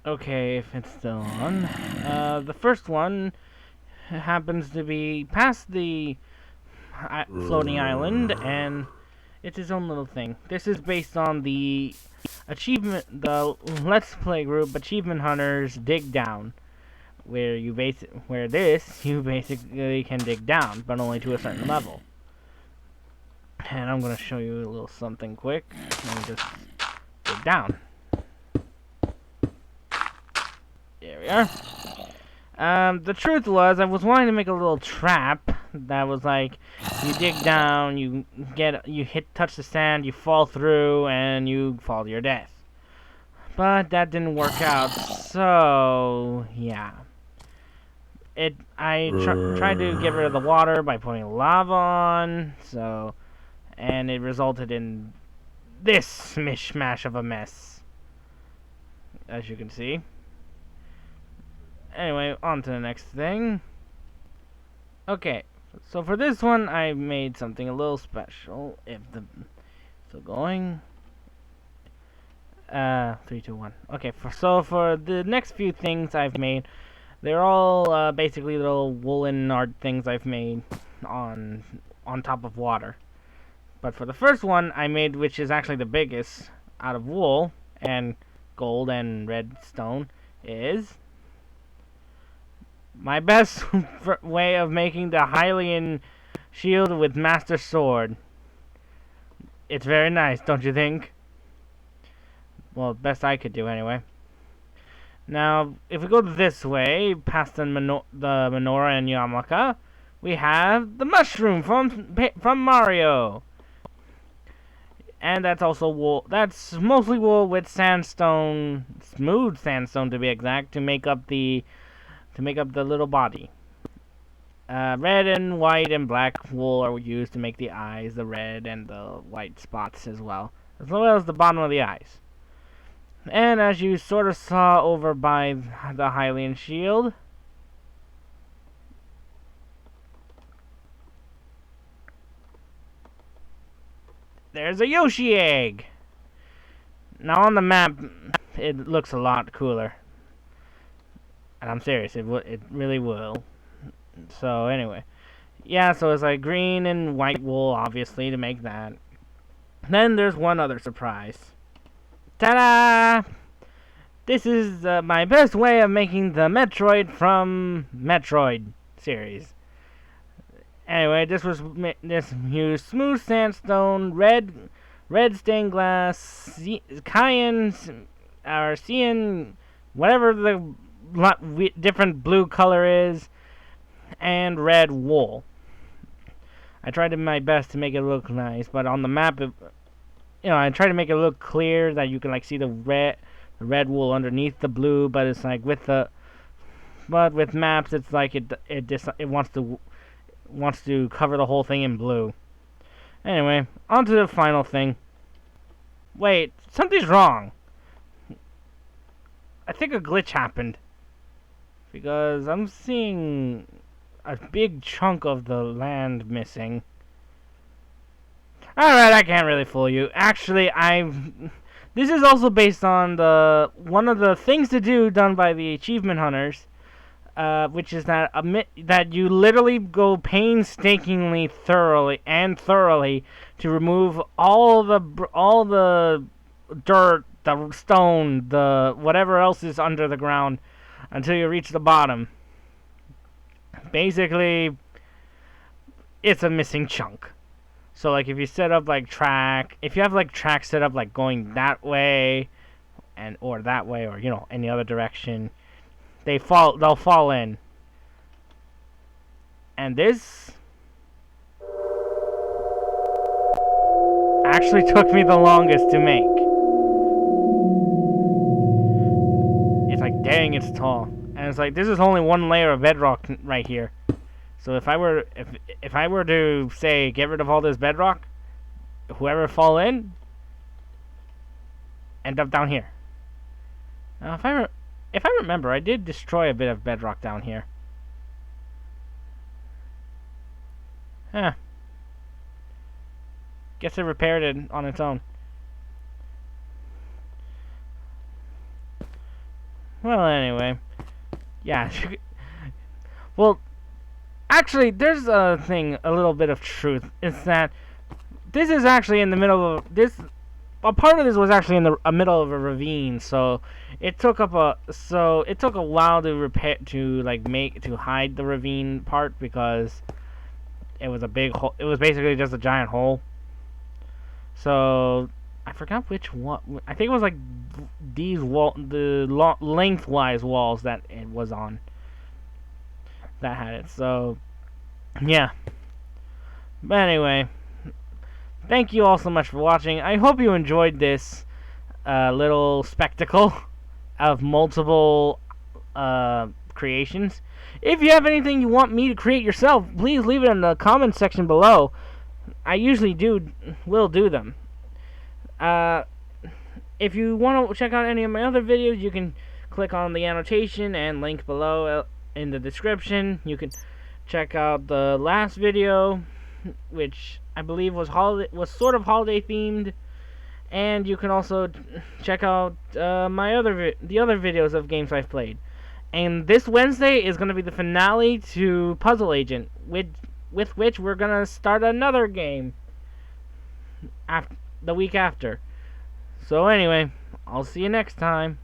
Okay, if it's still on. The first one happens to be past the floating island, and it's his own little thing. This is based on the the Let's Play group Achievement Hunters Dig Down, where you basically can dig down, but only to a certain level. And I'm gonna show you a little something quick. Let me just dig down. There we are. The truth was, I was wanting to make a little trap that was like, you dig down, touch the sand, you fall through, and you fall to your death. But that didn't work out, so yeah. I tried to get rid of the water by putting lava on, and it resulted in this mishmash of a mess, as you can see. Anyway, on to the next thing. Okay, so for this one, I made something a little special. Still going. 3, 2, 1. Okay, so for the next few things I've made, they're all basically little woolen art things I've made on top of water. But for the first one I made, which is actually the biggest out of wool and gold and redstone, is my best way of making the Hylian shield with Master Sword. It's very nice, don't you think? Well, best I could do anyway. Now, if we go this way, past the menorah and Yamaka, we have the mushroom from Mario. And that's also wool. That's mostly wool with sandstone, smooth sandstone to be exact, to make up the little body. Red and white and black wool are used to make the eyes, the red and the white spots as well as the bottom of the eyes. And as you sort of saw over by the Hylian shield, there's a Yoshi egg. Now on the map, it looks a lot cooler. And I'm serious, it really will. So anyway, yeah, so it's like green and white wool, obviously, to make that. Then there's one other surprise. Ta-da! This is my best way of making the Metroid from Metroid series. Anyway, this used smooth sandstone, red stained glass, cyan, or cyan, whatever the different blue color is, and red wool. I tried my best to make it look nice, but on the map, I tried to make it look clear that you can like see the red wool underneath the blue, but it's like with maps, it's like it wants to cover the whole thing in blue. Anyway, on to the final thing. Wait, something's wrong. I think a glitch happened, because I'm seeing a big chunk of the land missing. Alright, I can't really fool you. Actually, this is also based on one of the things to do done by the Achievement Hunters, which is that you literally go painstakingly, thoroughly to remove all the dirt, the stone, the whatever else is under the ground until you reach the bottom. Basically, it's a missing chunk. So like if you set up like if you have like track set up like going that way or that way, or any other direction, they'll fall in. And this actually took me the longest to make. It's like, dang, it's tall. And it's like, this is only one layer of bedrock right here. So if I were to say get rid of all this bedrock, whoever fall in end up down here. Now if I remember, I did destroy a bit of bedrock down here. Huh. Guess it repaired it on its own. Well, anyway, yeah. Well, actually, there's a thing, a little bit of truth. It's that this is actually in the middle of this. A part of this was actually in the middle of a ravine, so it took a while to hide the ravine part because it was a big hole. It was basically just a giant hole. So I forgot which one. I think it was like the lengthwise walls that it was on that had it. So yeah. But anyway, thank you all so much for watching. I hope you enjoyed this little spectacle of multiple creations. If you have anything you want me to create yourself, please leave it in the comment section below. I usually will do them. If you want to check out any of my other videos, you can click on the annotation and link below in the description. You can check out the last video, which I believe was sort of holiday themed, and you can also check out the other videos of games I've played. And this Wednesday is going to be the finale to Puzzle Agent, with which we're going to start another game the week after. So anyway, I'll see you next time.